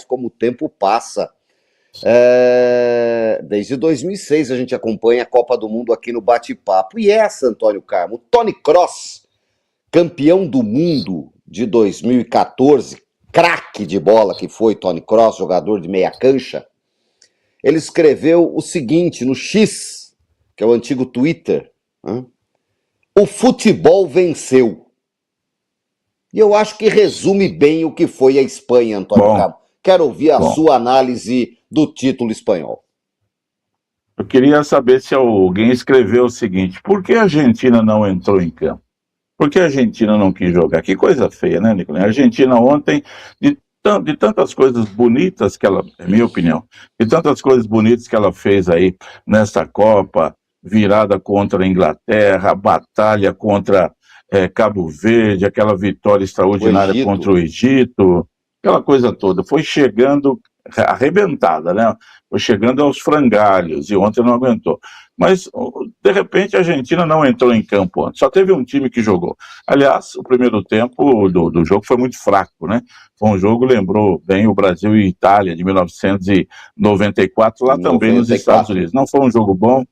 como o tempo passa. Desde 2006 a gente acompanha a Copa do Mundo aqui no Bate-Papo. E essa, Antônio Carmo, Tony Kroos, campeão do mundo de 2014, craque de bola que foi Tony Kroos, jogador de meia cancha, ele escreveu o seguinte no X, que é o antigo Twitter: o futebol venceu. E eu acho que resume bem o que foi a Espanha, Antônio Carmo. Quero ouvir a sua análise do título espanhol. Eu queria saber se alguém escreveu o seguinte: por que a Argentina não entrou em campo? Por que a Argentina não quis jogar? Que coisa feia, né, Nicolás? A Argentina ontem, de tantas coisas bonitas que ela, é minha opinião, de tantas coisas bonitas que ela fez aí nessa Copa, virada contra a Inglaterra, batalha contra Cabo Verde, aquela vitória extraordinária contra o Egito, aquela coisa toda, foi chegando arrebentada, né? Foi chegando aos frangalhos, e ontem não aguentou. Mas, de repente, a Argentina não entrou em campo ontem, só teve um time que jogou. Aliás, o primeiro tempo do jogo foi muito fraco, né? Foi um jogo, lembrou bem o Brasil e Itália, de 1994, lá também nos Estados Unidos. Não foi um jogo bom,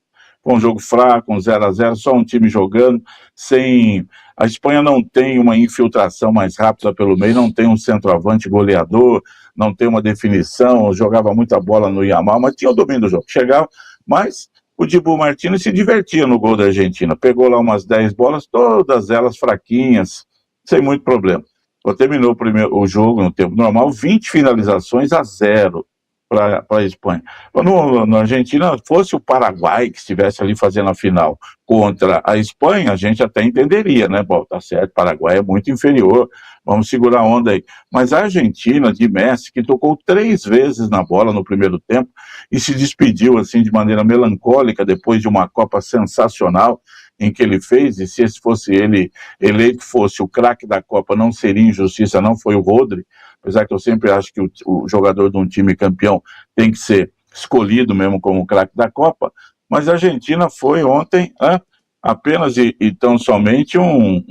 foi um jogo fraco, um 0-0, só um time jogando, sem... A Espanha não tem uma infiltração mais rápida pelo meio, não tem um centroavante goleador, não tem uma definição, jogava muita bola no Yamal, mas tinha o domínio do jogo. Chegava, mas o Dibu Martínez se divertia no gol da Argentina. Pegou lá umas 10 bolas, todas elas fraquinhas, sem muito problema. Terminou o jogo no tempo normal, 20 finalizações a 0 para a Espanha. Na Argentina, fosse o Paraguai que estivesse ali fazendo a final contra a Espanha, a gente até entenderia, né? Bom, tá certo, o Paraguai é muito inferior, vamos segurar a onda aí. Mas a Argentina, de Messi, que tocou 3 vezes na bola no primeiro tempo e se despediu assim de maneira melancólica depois de uma Copa sensacional em que ele fez, e se esse fosse ele eleito fosse o craque da Copa, não seria injustiça, não foi o Rodri, apesar que eu sempre acho que o jogador de um time campeão tem que ser escolhido mesmo como o craque da Copa, mas a Argentina foi ontem apenas e tão somente um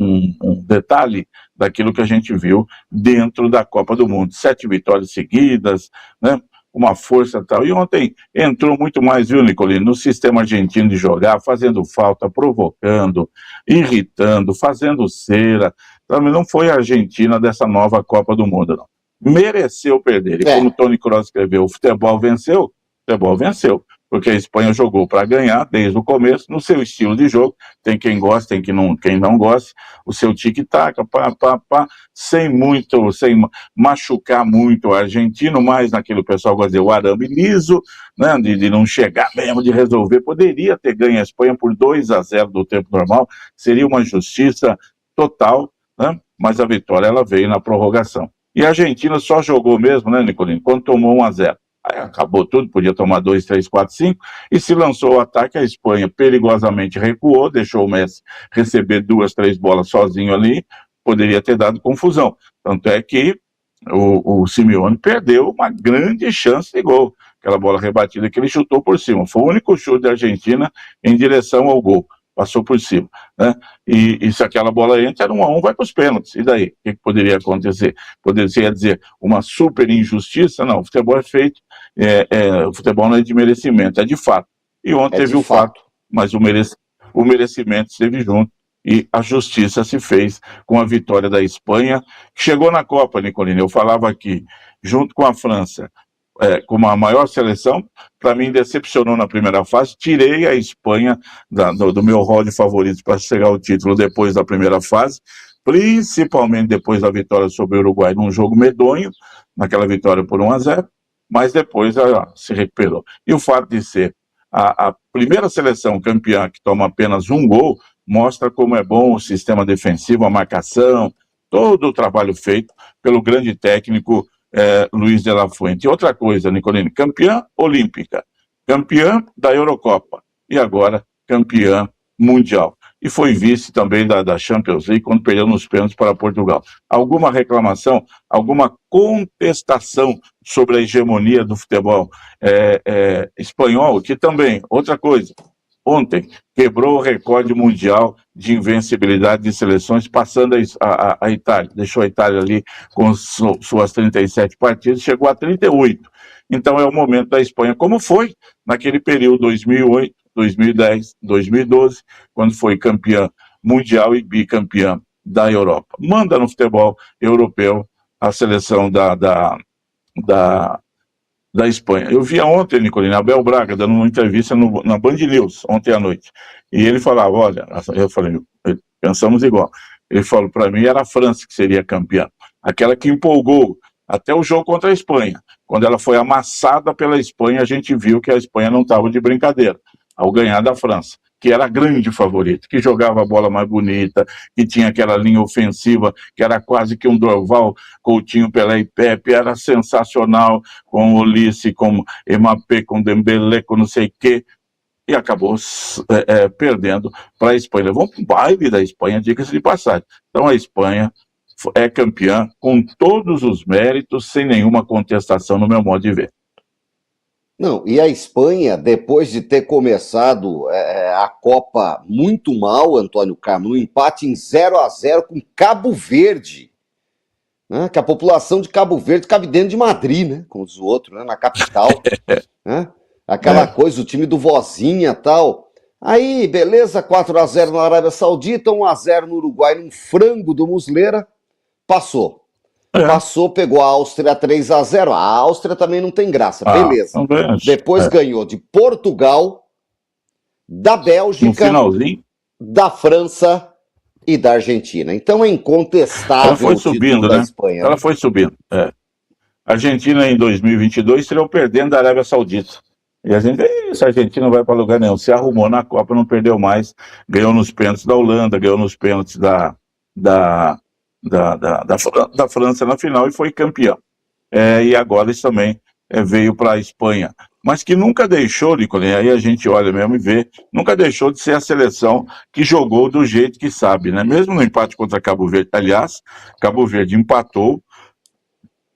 detalhe daquilo que a gente viu dentro da Copa do Mundo. 7 vitórias seguidas, né? Uma força e tal. E ontem entrou muito mais, viu, Nicolino, no sistema argentino de jogar, fazendo falta, provocando, irritando, fazendo cera. Também não foi a Argentina dessa nova Copa do Mundo, não. Mereceu perder. E como o Tony Kroos escreveu, o futebol venceu, porque a Espanha jogou para ganhar desde o começo, no seu estilo de jogo. Tem quem gosta, tem quem não gosta, o seu tic-tac, sem machucar muito o argentino, mais naquilo que o pessoal gosta de dizer, o arame liso, né, de não chegar mesmo, de resolver. Poderia ter ganho a Espanha por 2-0 do tempo normal, seria uma injustiça total, né, mas a vitória ela veio na prorrogação. E a Argentina só jogou mesmo, né, Nicolino, quando tomou 1-0. Aí acabou tudo, podia tomar 2, 3, 4, 5, e se lançou o ataque, a Espanha perigosamente recuou, deixou o Messi receber 2, 3 bolas sozinho ali, poderia ter dado confusão. Tanto é que o Simeone perdeu uma grande chance de gol, aquela bola rebatida que ele chutou por cima. Foi o único chute da Argentina em direção ao gol, passou por cima, né? E se aquela bola entra, era 1-1, vai para os pênaltis. E daí? O que poderia acontecer? Poderia dizer uma super injustiça? Não, o futebol é feito, o futebol não é de merecimento, é de fato. E ontem teve o fato, mas o merecimento esteve junto e a justiça se fez com a vitória da Espanha, que chegou na Copa, Nicolino. Eu falava aqui, junto com a França, como a maior seleção, para mim decepcionou na primeira fase, tirei a Espanha do meu rol de favoritos para chegar ao título depois da primeira fase, principalmente depois da vitória sobre o Uruguai num jogo medonho, naquela vitória por 1-0, mas depois ela se recuperou. E o fato de ser a primeira seleção campeã que toma apenas um gol, mostra como é bom o sistema defensivo, a marcação, todo o trabalho feito pelo grande técnico Luiz de la Fuente. E outra coisa, Nicolini, campeã olímpica, campeã da Eurocopa e agora campeã mundial. E foi vice também da Champions League quando perdeu nos pênaltis para Portugal. Alguma reclamação, alguma contestação sobre a hegemonia do futebol espanhol, que também, outra coisa, ontem, quebrou o recorde mundial de invencibilidade de seleções, passando a Itália. Deixou a Itália ali com suas 37 partidas, chegou a 38. Então é o momento da Espanha, como foi naquele período 2008, 2010, 2012, quando foi campeã mundial e bicampeã da Europa. Manda no futebol europeu a seleção da Espanha. Eu via ontem, Nicolino, Abel Braga dando uma entrevista na Band News, ontem à noite, e ele falava, olha, eu falei, pensamos igual, ele falou, para mim era a França que seria campeã, aquela que empolgou até o jogo contra a Espanha. Quando ela foi amassada pela Espanha, a gente viu que a Espanha não estava de brincadeira, ao ganhar da França, que era a grande favorita, que jogava a bola mais bonita, que tinha aquela linha ofensiva, que era quase que um Dorval, Coutinho, Pelé e Pepe, era sensacional, com Olise, com Mbappé, com Dembélé, com não sei o quê, e acabou perdendo para a Espanha. Levou um baile da Espanha, diga-se de passagem. Então a Espanha é campeã com todos os méritos, sem nenhuma contestação no meu modo de ver. Não, e a Espanha, depois de ter começado a Copa muito mal, Antônio Carmo, no empate em 0-0 com Cabo Verde, né, que a população de Cabo Verde cabe dentro de Madrid, né, como os outros, né, na capital, né, aquela coisa, o time do Vozinha e tal. Aí, beleza, 4-0 na Arábia Saudita, 1-0 no Uruguai, num frango do Muslera, passou. Passou, pegou a Áustria 3-0. A Áustria também não tem graça, beleza. Depois ganhou de Portugal, da Bélgica, da França e da Argentina. Então é incontestável. Ela foi subindo, né? Espanha, ela foi subindo. A Argentina em 2022 estreou perdendo da Arábia Saudita. E a gente, essa Argentina não vai para lugar nenhum. Se arrumou na Copa, não perdeu mais. Ganhou nos pênaltis da Holanda, ganhou nos pênaltis da França na final e foi campeão. E agora isso também veio para a Espanha. Mas que nunca deixou, Nicolini, aí a gente olha mesmo e vê, nunca deixou de ser a seleção que jogou do jeito que sabe, né? Mesmo no empate contra Cabo Verde, aliás, Cabo Verde empatou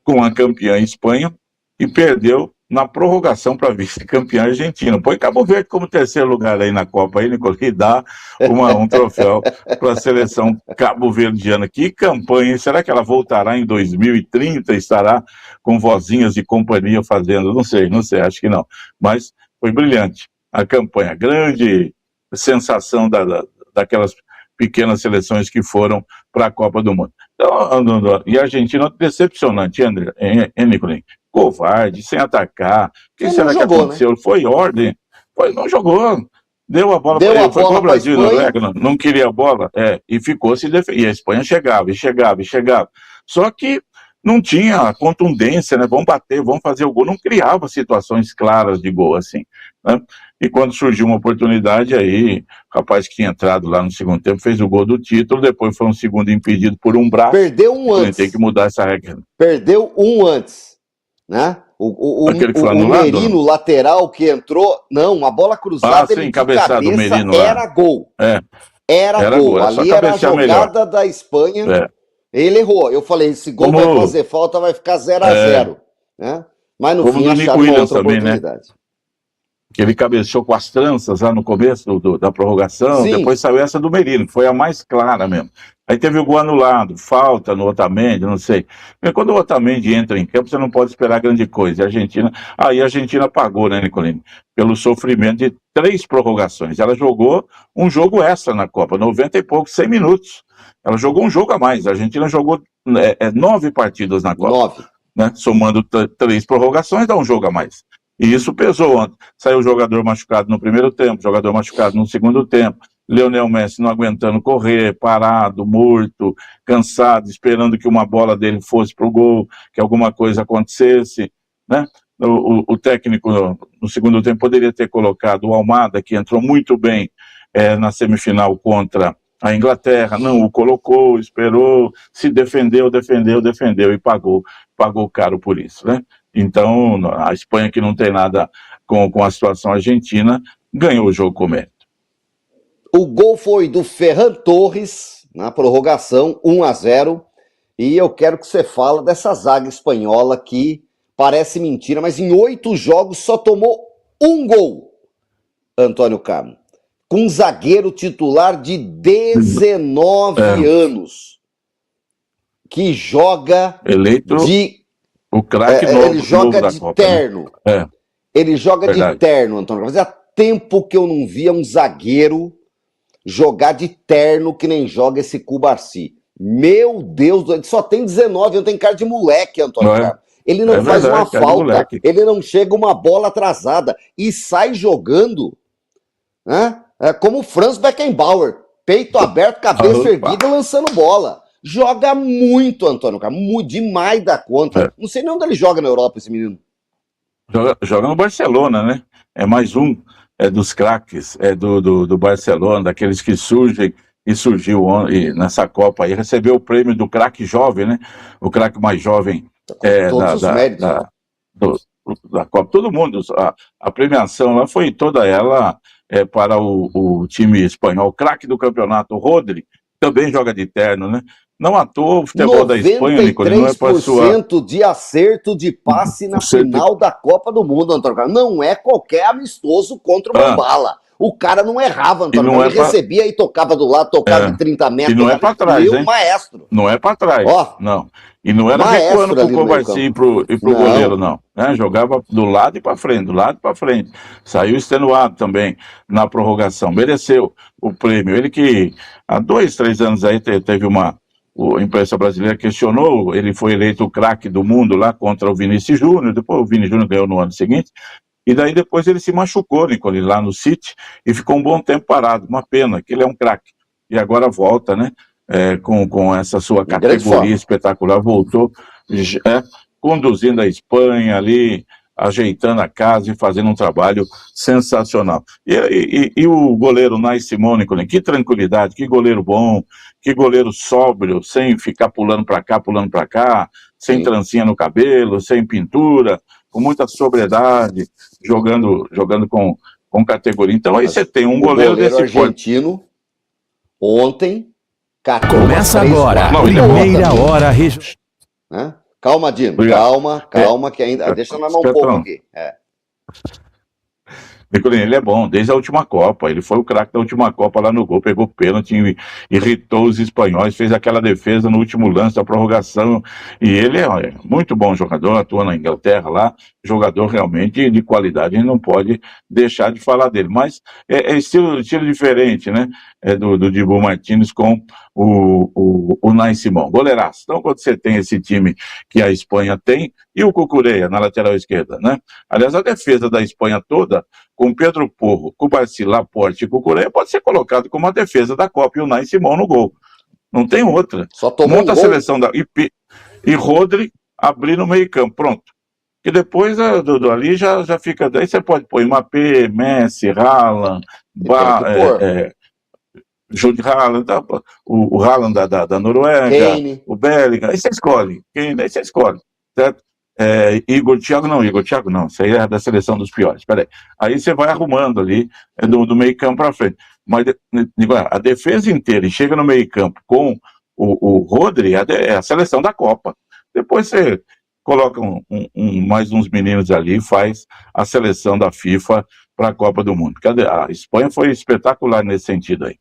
com a campeã Espanha e perdeu na prorrogação para vice-campeã argentina. Põe Cabo Verde como terceiro lugar aí na Copa, aí, Nicolini, e dá um troféu para a seleção cabo-verdiana. Que campanha! Será que ela voltará em 2030? Estará com Vozinhas e companhia fazendo? Não sei, acho que não. Mas foi brilhante a campanha. Grande sensação daquelas pequenas seleções que foram para a Copa do Mundo. Então, e a Argentina decepcionante, Nicolini. Covarde, sem atacar. O que será que aconteceu? Né? Foi ordem. Não jogou. Deu a bola para ele. Foi para o Brasil, não queria a bola. E ficou se defendendo. E a Espanha chegava. Só que não tinha contundência, né? Vamos bater, vamos fazer o gol. Não criava situações claras de gol, assim. Né? E quando surgiu uma oportunidade, aí o rapaz que tinha entrado lá no segundo tempo fez o gol do título, depois foi um segundo impedido por um braço. Perdeu um antes. Tem que mudar essa regra. Perdeu um antes. Né? O Merino, lateral que entrou, não, a bola cruzada, ele de cabeça, Merino, era gol. Era gol. Ali era a jogada da Espanha. Ele errou. Eu falei, esse gol vai fazer falta, vai ficar 0-0. Né? Mas no fim acharam uma outra oportunidade. Né? Que ele cabeceou com as tranças lá no começo da prorrogação, depois saiu essa do Merino, que foi a mais clara mesmo. Aí teve o gol anulado, falta no Otamendi, não sei. Porque quando o Otamendi entra em campo, você não pode esperar grande coisa. A Argentina pagou, né, Nicolini? Pelo sofrimento de 3 prorrogações. Ela jogou um jogo extra na Copa, 90 e poucos, 100 minutos. Ela jogou um jogo a mais. A Argentina jogou 9 partidas na Copa. 9. Né? Somando 3 prorrogações, dá um jogo a mais. E isso pesou ontem. Saiu jogador machucado no primeiro tempo, jogador machucado no segundo tempo. Leonel Messi não aguentando correr, parado, morto, cansado, esperando que uma bola dele fosse para o gol, que alguma coisa acontecesse, né? O técnico no segundo tempo poderia ter colocado o Almada, que entrou muito bem na semifinal contra a Inglaterra, não o colocou, esperou, se defendeu e pagou caro por isso, né? Então, a Espanha, que não tem nada com a situação argentina, ganhou o jogo com mérito. O gol foi do Ferran Torres, na prorrogação, 1-0. E eu quero que você fale dessa zaga espanhola que parece mentira, mas em 8 jogos só tomou um gol, Antônio Carmo. com um zagueiro titular de 19 anos, que joga eleito de... o craque novo, ele joga novo de da Copa, terno. né? Ele joga Verdade. de terno, Antônio. Fazia tempo que eu não via um zagueiro jogar de terno que nem joga esse Cubarci. Meu Deus, ele só tem 19, não tem cara de moleque, Antônio Carlos. Ele não faz verdade, uma cara de falta, moleque. ele não chega uma bola atrasada e sai jogando, né? Como o Franz Beckenbauer, peito aberto, cabeça erguida, lançando bola. Joga muito, Antônio Carlos, demais da conta. Não sei nem onde ele joga na Europa, esse menino. Joga no Barcelona, né? É mais um dos craques do Barcelona, daqueles que surgem e surgiu nessa Copa aí, recebeu o prêmio do craque jovem, né? O craque mais jovem todos os méritos. Da Copa. Todo mundo, a premiação lá foi toda ela para o time espanhol, o craque do campeonato, o Rodri, também joga de terno, né? Não à toa o futebol da Espanha, Nicolini, não é para sua... de acerto de passe na final da Copa do Mundo, Antônio Carlos. Não é qualquer amistoso contra o Mambala. O cara não errava, Antônio Carlos. Ele recebia e tocava do lado, tocava de 30 metros. E não é para trás, hein? Maestro. Não é para trás, não. E não era recuando pro Cubarci e pro goleiro, não. Jogava do lado e para frente, do lado e para frente. Saiu extenuado também na prorrogação. Mereceu o prêmio. Ele que há 2, 3 anos aí teve a imprensa brasileira questionou, ele foi eleito o craque do mundo lá contra o Vinícius Júnior, depois o Vini Júnior ganhou no ano seguinte, e daí depois ele se machucou, Nicolini, lá no City, e ficou um bom tempo parado, uma pena, que ele é um craque, e agora volta, né, com essa sua categoria espetacular, voltou, conduzindo a Espanha ali, ajeitando a casa e fazendo um trabalho sensacional. E o goleiro Nai Simone, que tranquilidade, que goleiro bom, que goleiro sóbrio, sem ficar pulando para cá, sem trancinha no cabelo, sem pintura, com muita sobriedade, jogando com categoria. Então aí você tem um goleiro desse argentino, ontem... Começa agora, primeira hora... Calma, Dino, calma, que ainda... Deixa na mão um pouco aqui. Nicolini, ele é bom, desde a última Copa, ele foi o craque da última Copa lá no gol, pegou pênalti, irritou os espanhóis, fez aquela defesa no último lance da prorrogação, e ele é muito bom jogador, atua na Inglaterra lá, jogador realmente de qualidade, a gente não pode deixar de falar dele, mas é estilo diferente, né, do Dibu Martínez com o Nai Simão, goleiraço. Então quando você tem esse time que a Espanha tem, e o Cucurella na lateral esquerda, né, aliás a defesa da Espanha toda, com Pedro Porro, Cubarci, Laporte e Cucurella, pode ser colocado como a defesa da Copa e o Nai Simão no gol. Não tem outra. Só tomou monta a seleção e Rodri abrir no meio campo, pronto. Que depois ali já fica... Daí você pode pôr Mbappé, Messi, Haaland, Jude Haaland, o Haaland da Noruega, Kane. O Bellingham, aí você escolhe, certo? Igor Thiago não, isso aí é da seleção dos piores, peraí. Aí você vai arrumando ali do meio campo para frente. Mas a defesa inteira e chega no meio campo com o Rodri, é a seleção da Copa. Depois você coloca mais uns meninos ali e faz a seleção da FIFA para a Copa do Mundo. A Espanha foi espetacular nesse sentido aí.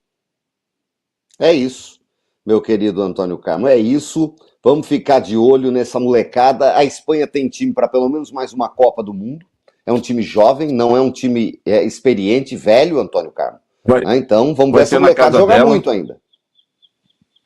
É isso, meu querido Antônio Carmo, é isso. Vamos ficar de olho nessa molecada. A Espanha tem time para pelo menos mais uma Copa do Mundo. É um time jovem, não é um time experiente, velho, Antônio Carmo. Então, vamos ver essa molecada jogar muito ainda.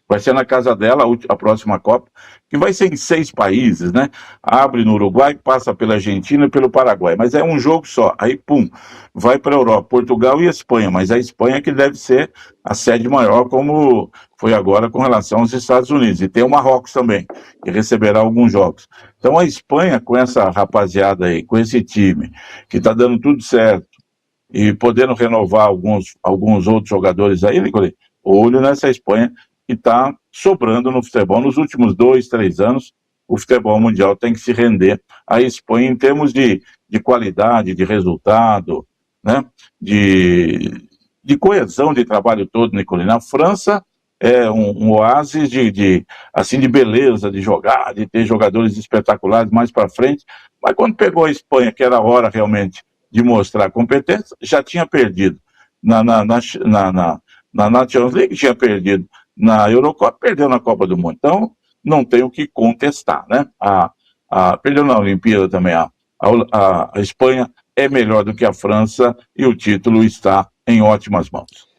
Vai ser na casa dela a próxima Copa, que vai ser em 6 países, né? Abre no Uruguai, passa pela Argentina e pelo Paraguai. Mas é um jogo só. Aí, pum, vai para a Europa, Portugal e Espanha. Mas a Espanha que deve ser a sede maior, como foi agora com relação aos Estados Unidos. E tem o Marrocos também, que receberá alguns jogos. Então a Espanha, com essa rapaziada aí, com esse time, que está dando tudo certo, e podendo renovar alguns outros jogadores aí, Nicolini, olho nessa Espanha, que está sobrando no futebol. Nos últimos 2, 3 anos, o futebol mundial tem que se render à Espanha em termos de qualidade, de resultado, né? de coesão de trabalho todo, Nicolini. A França é um oásis de beleza, de jogar, de ter jogadores espetaculares mais para frente, mas quando pegou a Espanha, que era a hora realmente de mostrar competência, já tinha perdido. na Nations League, tinha perdido na Eurocopa, perdeu na Copa do Mundo. Então, não tem o que contestar, né? Perdeu na Olimpíada também. A Espanha é melhor do que a França e o título está em ótimas mãos.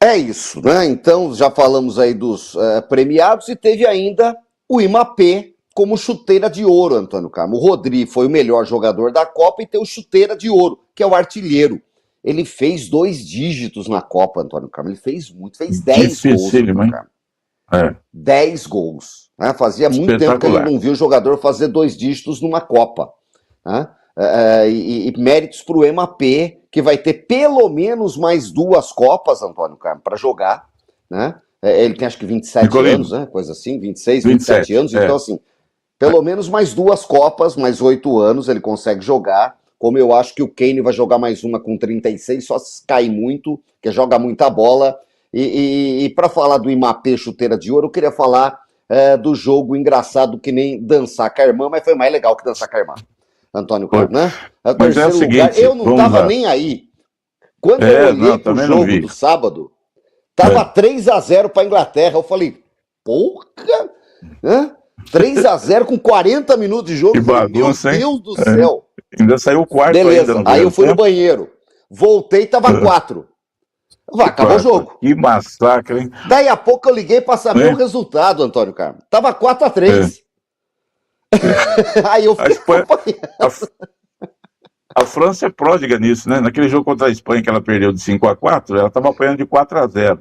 É isso, né? Então, já falamos aí dos premiados e teve ainda o Imapé como chuteira de ouro, Antônio Carmo. O Rodri foi o melhor jogador da Copa e tem o chuteira de ouro, que é o artilheiro. Ele fez 2 dígitos na Copa, Antônio Carmo. Ele fez muito, fez 10 gols, Antônio Carmo. 10 gols. Né? Fazia muito tempo que ele não viu o jogador fazer 2 dígitos numa Copa. Né? E méritos para o Imapé, que vai ter pelo menos mais 2 Copas, Antônio Carmo, para jogar. Né? Ele tem acho que 27 anos, né? Coisa assim, 26, 27 anos. Então, assim, pelo menos mais 2 Copas, mais 8 anos ele consegue jogar. Como eu acho que o Kane vai jogar mais uma com 36, só se cai muito, que joga muita bola. E para falar do Imapé chuteira de ouro, eu queria falar do jogo engraçado que nem dançar com a irmã, mas foi mais legal que dançar com a irmã. Antônio Carlos, né? Mas é o seguinte, lugar, eu não tava nem aí. Quando eu olhei pro jogo do sábado, tava 3-0 pra Inglaterra. Eu falei, porra, né? 3-0 com 40 minutos de jogo. Que bagunça, meu Deus do céu. Ainda saiu o quarto. Beleza, ainda aí eu fui no banheiro. Voltei, tava 4. Acabou o jogo. Que massacre, hein? Daí a pouco eu liguei pra saber o resultado, Antônio Carlos. Tava 4-3. Aí eu fiquei a França é pródiga nisso, né? Naquele jogo contra a Espanha que ela perdeu de 5-4, ela estava apanhando de 4-0.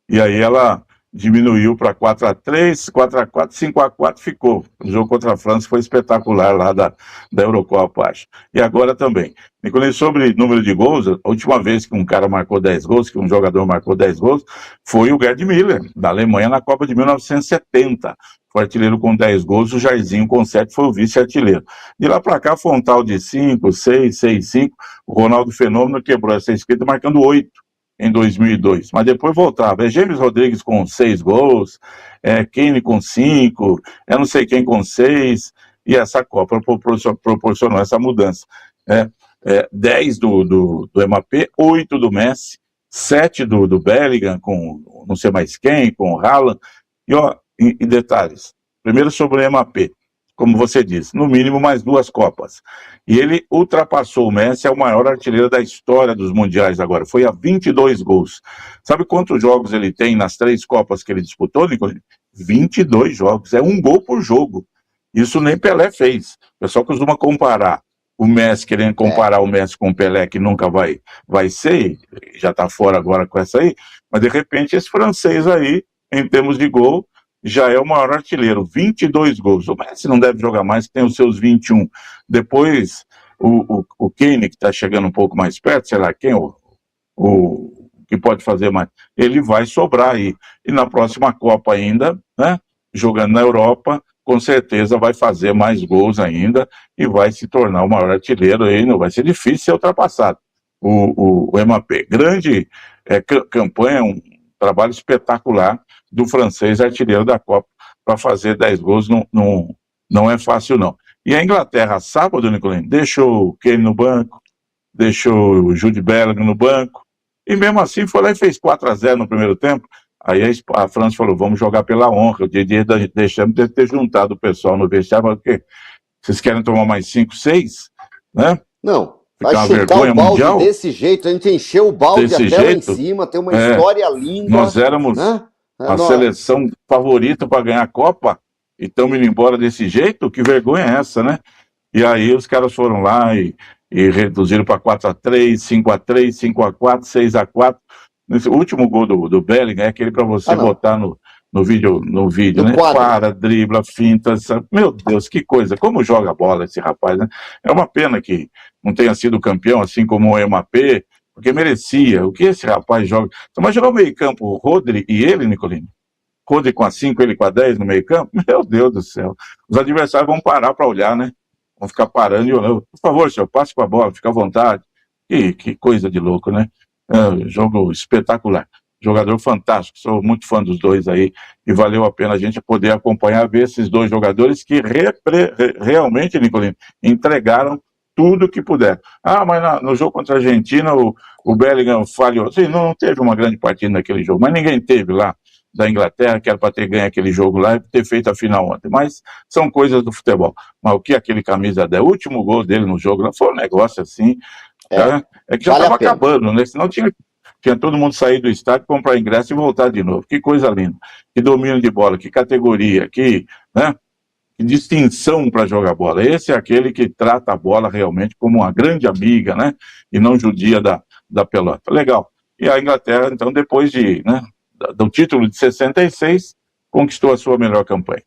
E aí ela diminuiu para 4-3, 4-4, 5-4 ficou. O jogo contra a França foi espetacular lá da Eurocopa, acho. E agora também. Nicolai, sobre número de gols, a última vez que um cara marcou 10 gols, que um jogador marcou 10 gols, foi o Gerd Müller, da Alemanha, na Copa de 1970. Foi artilheiro com 10 gols, o Jairzinho com 7 foi o vice-artilheiro. De lá para cá, foi um tal de 5, 6, 6, 5. O Ronaldo Fenômeno quebrou essa escrita marcando 8 em 2002. Mas depois voltava. É James Rodrigues com 6 gols, Kane com 5, não sei quem com 6. E essa Copa proporcionou essa mudança. 10 do Mbappé, 8 do Messi, 7 do Bellingham, com não sei mais quem, com o Haaland. E detalhes. Primeiro sobre o Mbappé, como você disse, no mínimo mais 2 Copas. E ele ultrapassou o Messi, é o maior artilheiro da história dos mundiais agora. Foi a 22 gols. Sabe quantos jogos ele tem nas 3 Copas que ele disputou, Nicolini? 22 jogos. É 1 gol por jogo. Isso nem Pelé fez. O pessoal costuma comparar o Messi, querendo comparar o Messi com o Pelé, que nunca vai ser, já está fora agora com essa aí, mas de repente esse francês aí, em termos de gol, já é o maior artilheiro, 22 gols. O Messi não deve jogar mais, tem os seus 21. Depois, o Kane, que está chegando um pouco mais perto, sei lá quem, o que pode fazer mais, ele vai sobrar aí. E na próxima Copa ainda, né, jogando na Europa, com certeza vai fazer mais gols ainda e vai se tornar o maior artilheiro aí, não vai ser difícil ser ultrapassado. O Mbappé, grande campanha, um trabalho espetacular do francês artilheiro da Copa, para fazer 10 gols não é fácil não. E a Inglaterra, sábado, Nicolini, deixou o Kane no banco, deixou o Jude Bellingham no banco, e mesmo assim foi lá e fez 4-0 no primeiro tempo. Aí a França falou, vamos jogar pela honra. O Didier deixamos de ter juntado o pessoal no vestiário, porque vocês querem tomar mais 5, 6, né? Não, vai chutar o balde mundial desse jeito, a gente encheu o balde desse até jeito, lá em cima, tem uma história linda. Nós éramos a seleção favorita para ganhar a Copa e estamos indo embora desse jeito, que vergonha é essa, né? E aí os caras foram lá e reduziram para 4-3, 5-3, 5-4, 6-4. Nesse último gol do Bellingham é aquele para você botar no vídeo, né? Para, dribla, finta, meu Deus, que coisa, como joga a bola esse rapaz, né? É uma pena que não tenha sido campeão, assim como o Mbappé, porque merecia. O que esse rapaz joga? Você imaginou o meio-campo, o Rodri e ele, Nicolini? Rodri com a 5, ele com a 10 no meio-campo? Meu Deus do céu. Os adversários vão parar para olhar, né? Vão ficar parando e olhando. Por favor, senhor, passe com a bola, fica à vontade. Que coisa de louco, né? Jogo espetacular. Jogador fantástico, sou muito fã dos dois aí, e valeu a pena a gente poder acompanhar, ver esses 2 jogadores que realmente, Nicolini, entregaram tudo que puder. Ah, mas no jogo contra a Argentina o Bellingham falhou. Sim, não teve uma grande partida naquele jogo, mas ninguém teve lá da Inglaterra, que era para ter ganho aquele jogo lá e ter feito a final ontem. Mas são coisas do futebol. Mas o que aquele camisa 10, o último gol dele no jogo lá, foi um negócio assim, é que já estava acabando, né? Senão tinha todo mundo sair do estádio, comprar ingresso e voltar de novo. Que coisa linda. Que domínio de bola, que categoria, né? Que distinção para jogar bola. Esse é aquele que trata a bola realmente como uma grande amiga, né? E não judia da pelota. Legal. E a Inglaterra, então, depois do título de 66, conquistou a sua melhor campanha.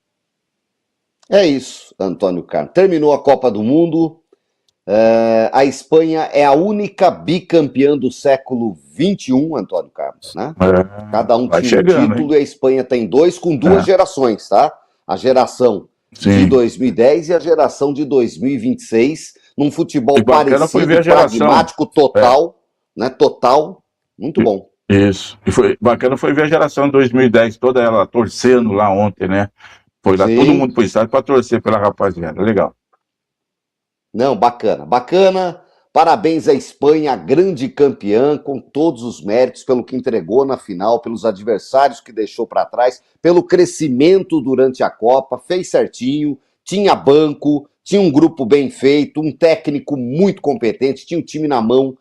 É isso, Antônio Carlos. Terminou a Copa do Mundo. A Espanha é a única bicampeã do século XXI, Antônio Carlos, né? Cada um tinha um título, hein? E a Espanha tem 2, com 2 gerações, tá? A geração de 2010 e a geração de 2026, num futebol parecido, pragmático, total, né? Total, muito bom. Isso. E foi bacana, foi ver a geração de 2010, toda ela torcendo lá ontem, né? Foi lá todo mundo pro estádio para torcer pela rapaziada. Legal. Não, bacana. Bacana. Parabéns à Espanha, a grande campeã, com todos os méritos pelo que entregou na final, pelos adversários que deixou para trás, pelo crescimento durante a Copa, fez certinho, tinha banco, tinha um grupo bem feito, um técnico muito competente, tinha o time na mão.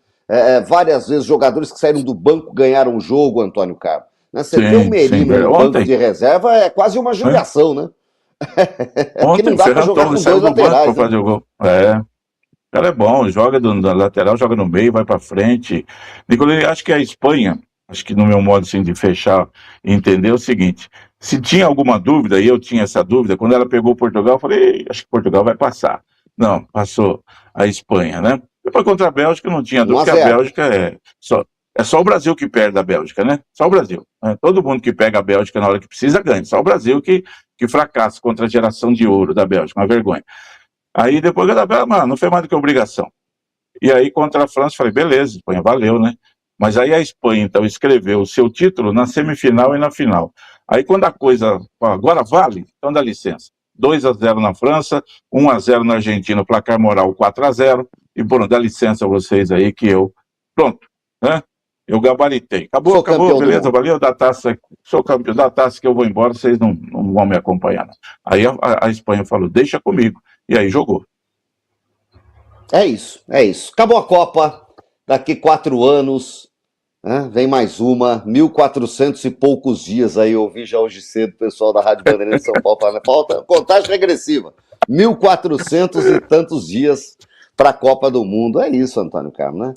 Várias vezes jogadores que saíram do banco ganharam o jogo, Antônio Carlos. Né? Você vê o Merino no banco de reserva, é quase uma judiação, né? Ontem não dá para jogar com 2 laterais. Né? Fazer o gol. O cara é bom, joga na lateral, joga no meio, vai para frente. Nicolini, acho que a Espanha, acho que no meu modo assim, de fechar e entender é o seguinte, se tinha alguma dúvida, e eu tinha essa dúvida, quando ela pegou Portugal, eu falei, acho que Portugal vai passar. Não, passou a Espanha, né? Depois contra a Bélgica não tinha dúvida, porque a Bélgica é só o Brasil que perde a Bélgica, né? Só o Brasil. Né? Todo mundo que pega a Bélgica na hora que precisa ganha. Só o Brasil que fracassa contra a geração de ouro da Bélgica, uma vergonha. Aí depois da Bélgica, não foi mais do que obrigação. E aí contra a França, falei, beleza, Espanha, valeu, né? Mas aí a Espanha, então, escreveu o seu título na semifinal e na final. Aí quando a coisa, agora vale, então dá licença. 2-0 na França, 1-0 na Argentina, placar moral 4-0, e bom, dá licença a vocês aí que pronto, né? Eu gabaritei. Acabou, beleza, valeu da taça, sou campeão da taça que eu vou embora, vocês não vão me acompanhar. Não. Aí a Espanha falou, deixa comigo, e aí jogou. É isso. Acabou a Copa, daqui 4 anos, né? Vem mais uma, 1.400 e poucos dias aí, eu ouvi já hoje cedo o pessoal da Rádio Bandeirantes de São Paulo falando, falta contagem regressiva, 1.400 e tantos dias para a Copa do Mundo. É isso, Antônio Carlos, né?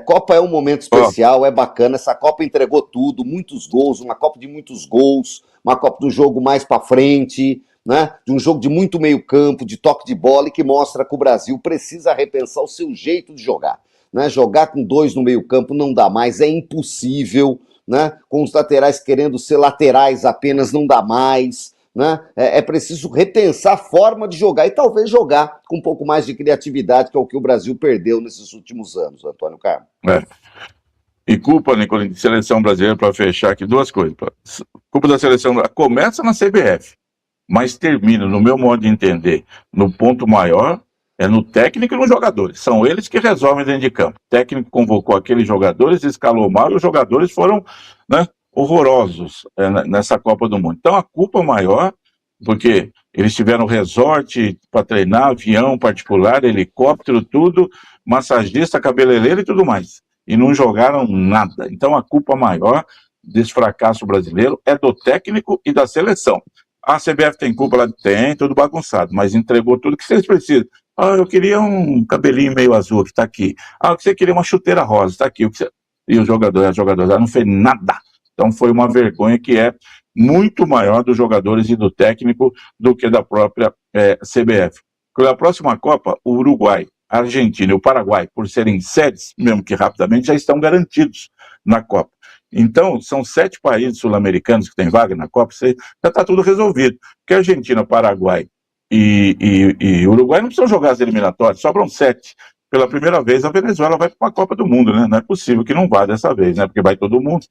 Copa é um momento especial, é bacana, essa Copa entregou tudo, muitos gols, uma Copa de muitos gols, uma Copa do jogo mais para frente, né? De um jogo de muito meio campo, de toque de bola, e que mostra que o Brasil precisa repensar o seu jeito de jogar. Né? Jogar com 2 no meio campo não dá mais, é impossível, né? Com os laterais querendo ser laterais apenas não dá mais. Né? É preciso repensar a forma de jogar e talvez jogar com um pouco mais de criatividade, que é o que o Brasil perdeu nesses últimos anos, Antônio Carlos. E culpa, Nicolini, de seleção brasileira, para fechar aqui, 2 coisas. Culpa da seleção começa na CBF, mas termina, no meu modo de entender, no ponto maior, é no técnico e nos jogadores. São eles que resolvem dentro de campo. O técnico convocou aqueles jogadores, escalou mal, e os jogadores foram, né, horrorosos nessa Copa do Mundo. Então a culpa maior, porque eles tiveram resort para treinar, avião particular, helicóptero, tudo, massagista, cabeleireiro e tudo mais. E não jogaram nada. Então a culpa maior desse fracasso brasileiro é do técnico e da seleção. A CBF tem culpa, ela tem, tudo bagunçado, mas entregou tudo que vocês precisam. Eu queria um cabelinho meio azul, que está aqui. Você queria uma chuteira rosa, está aqui. E os jogadores não fez nada. Então foi uma vergonha que é muito maior dos jogadores e do técnico do que da própria CBF. Na próxima Copa, o Uruguai, a Argentina e o Paraguai, por serem sedes, mesmo que rapidamente, já estão garantidos na Copa. Então, são 7 países sul-americanos que têm vaga na Copa, já está tudo resolvido. Porque a Argentina, Paraguai e Uruguai não precisam jogar as eliminatórias, sobram 7. Pela primeira vez, a Venezuela vai para a Copa do Mundo, né? Não é possível que não vá dessa vez, né? Porque vai todo mundo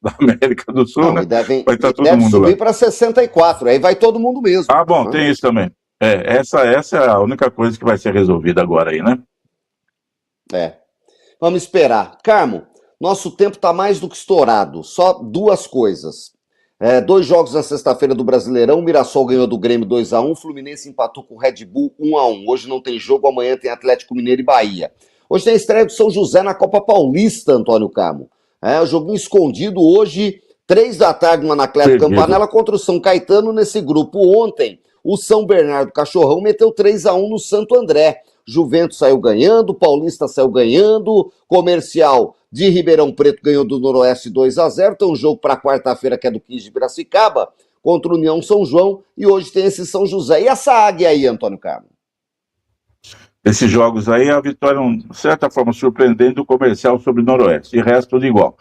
da América do Sul, né? Vai estar todo deve mundo subir lá. para 64, aí vai todo mundo mesmo. Bom, tem isso também. Essa é a única coisa que vai ser resolvida agora aí, né? Vamos esperar. Carmo, nosso tempo está mais do que estourado. Só duas coisas. 2 jogos na sexta-feira do Brasileirão. O Mirassol ganhou do Grêmio 2-1. O Fluminense empatou com o Red Bull 1-1. Hoje não tem jogo, amanhã tem Atlético Mineiro e Bahia. Hoje tem a estreia do São José na Copa Paulista, Antônio Carmo. O joguinho escondido hoje, 3 da tarde, no Anacleto Campanella contra o São Caetano nesse grupo. Ontem, o São Bernardo Cachorrão meteu 3-1 no Santo André. Juventus saiu ganhando, Paulista saiu ganhando, Comercial de Ribeirão Preto ganhou do Noroeste 2-0, tem um jogo para quarta-feira que é do 15 de Piracicaba, contra o União São João, e hoje tem esse São José. E essa águia aí, Antônio Carmo? Esses jogos aí, a vitória, de certa forma, surpreendendo o Comercial sobre o Noroeste, e resto tudo igual.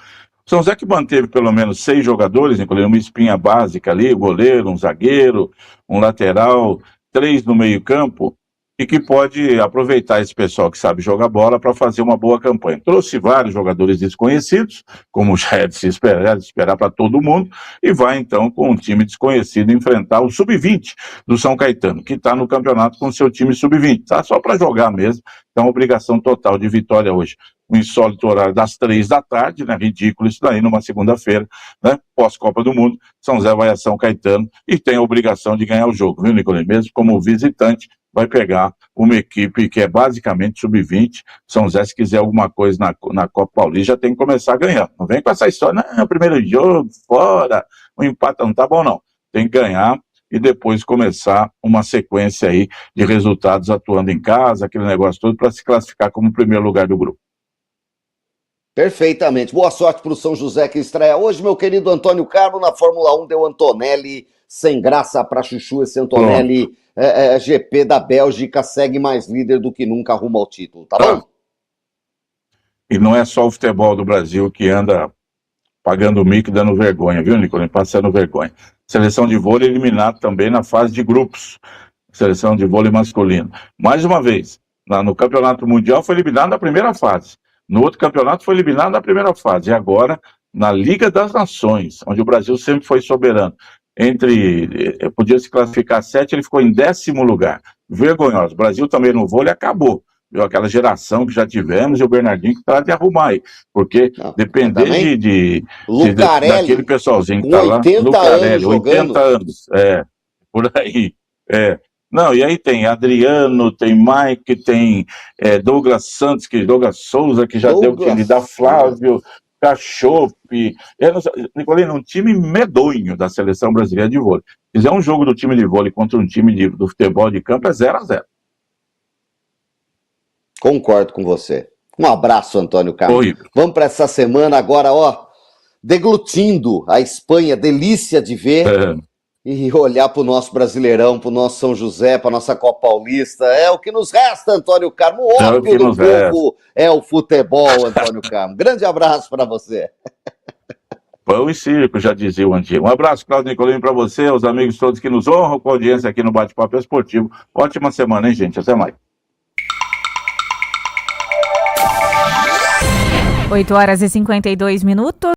São José que manteve pelo menos 6 jogadores, incluindo uma espinha básica ali, goleiro, um zagueiro, um lateral, 3 no meio-campo, e que pode aproveitar esse pessoal que sabe jogar bola para fazer uma boa campanha. Trouxe vários jogadores desconhecidos, como já é de se esperar para todo mundo, e vai então com um time desconhecido enfrentar o Sub-20 do São Caetano, que está no campeonato com seu time Sub-20, tá? Só para jogar mesmo, então obrigação total de vitória hoje. Um insólito horário das 3 da tarde, né? Ridículo isso daí, numa segunda-feira, né? Pós-Copa do Mundo, São José vai a São Caetano e tem a obrigação de ganhar o jogo, viu, Nicolai? Mesmo como visitante, vai pegar uma equipe que é basicamente sub-20. São José, se quiser alguma coisa na Copa Paulista, já tem que começar a ganhar. Não vem com essa história, não, primeiro jogo, fora, um empate, não tá bom não. Tem que ganhar e depois começar uma sequência aí de resultados atuando em casa, aquele negócio todo, para se classificar como primeiro lugar do grupo. Perfeitamente. Boa sorte para o São José que estreia hoje, meu querido Antônio Carmo. Na Fórmula 1 deu Antonelli, sem graça para chuchu esse Antonelli. GP da Bélgica, segue mais líder do que nunca rumo ao título, tá bom? E não é só o futebol do Brasil que anda pagando mico e dando vergonha, viu, Nicolai? Passando vergonha. Seleção de vôlei eliminada também na fase de grupos. Seleção de vôlei masculino. Mais uma vez, no Campeonato Mundial foi eliminado na primeira fase. No outro campeonato foi eliminado na primeira fase. E agora, na Liga das Nações, onde o Brasil sempre foi soberano. Podia se classificar 7, ele ficou em 10º lugar. Vergonhoso. O Brasil também no vôlei acabou. Viu? Aquela geração que já tivemos e o Bernardinho que trata de arrumar aí. Porque depender daquele pessoalzinho que tá lá, Lucarelli, 80 anos. Por aí. Não, e aí tem Adriano, tem Mike, tem Douglas Santos, Douglas Souza, que já deu que dá Flávio, Cachope. Nicolino, um time medonho da seleção brasileira de vôlei. Se fizer um jogo do time de vôlei contra um time do futebol de campo, é 0-0. Concordo com você. Um abraço, Antônio Carmo. Horrível. Vamos para essa semana agora, deglutindo a Espanha, delícia de ver. E olhar para o nosso Brasileirão, para o nosso São José, para a nossa Copa Paulista. É o que nos resta, Antônio Carmo. O ópio do povo é o futebol, Antônio Carmo. Grande abraço para você. Pão e circo, já dizia o antigo. Um abraço, Cláudio Nicolino, para você, aos amigos todos que nos honram com a audiência aqui no Bate-Papo Esportivo. Ótima semana, hein, gente? Até mais. 8h52.